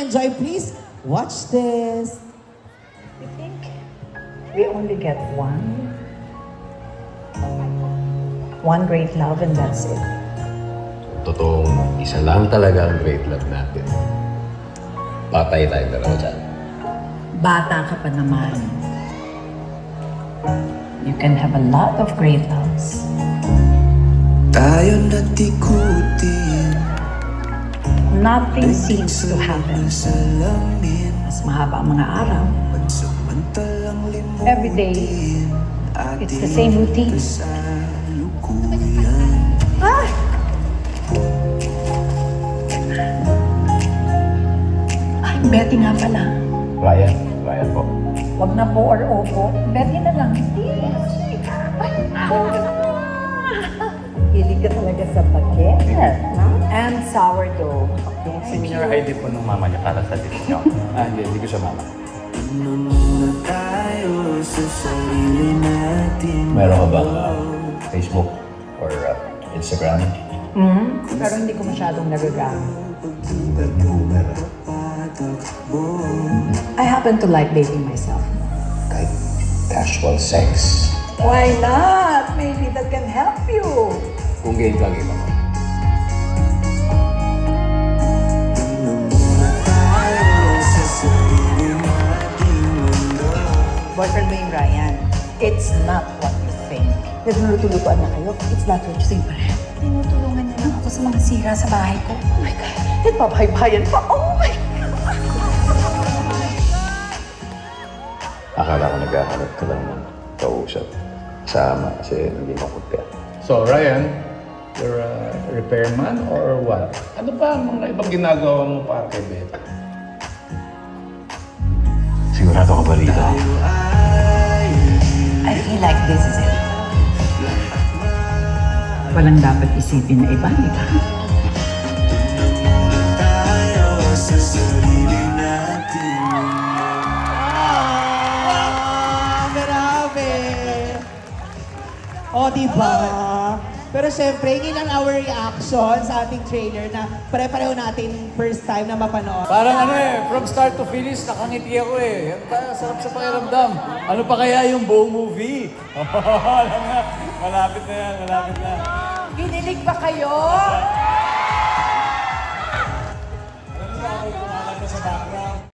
enjoy. Please watch this. You think we only get one great love and that's it? Totoong isa lang talaga ang great love natin. Patay tayong dalawa dyan. Bata ka pa naman. You can have a lot of great loves. Tayo natikutin Nothing seems to happen. sa lamin. Mas mahaba ang mga araw. Pansamantalang limutin Every day, it's the same routine. kasalukuyan. Ah! Ay, Betty nga pala. Ryan po. Wag na po or opo. Betty na lang. Hilig ka talaga sa baguette. And sourdough. Okay. Senior ID po ng mama niya para sa discount. Hindi ko siya mama. Muna tayo sa sarili natin. Meron ka bang Facebook or Instagram? Pero hindi ko masyadong nagagamit. I happen to like dating myself. Kahit casual sex. Why not? Maybe that can help you. Kung game ka, game ako. Boyfriend mo yung Ryan. It's not what you think. Nagluluto-lutoan na kayo. It's not what you think pa rin. Tinutulungan niya lang ako sa mga sira sa bahay ko. Oh my God. Nagpapaybayan pa. Oh my God. Akala ko naghahanap ka lang ng kausap. Sama kasi hindi makumpya. So, Ryan, you're a repairman or what? Ano ba ang mga ibang ginagawa mo para kay Beth? Sigurado ka ba rito? I feel like this is it. Walang dapat isipin na iba, di ba? Tayo sa sarili natin. Grabe! O, diba? Pero syempre, yun lang our reaction sa ating trailer na pare-pareho natin first time na mapanood. Parang from start to finish, nakangiti ako eh. Yan ba, sarap sa pakiramdam. Ano pa kaya yung buong movie? Alam na, malapit na yan, malapit na. Kinilig ba kayo? Alam mo ba ako kung alam ko sa background?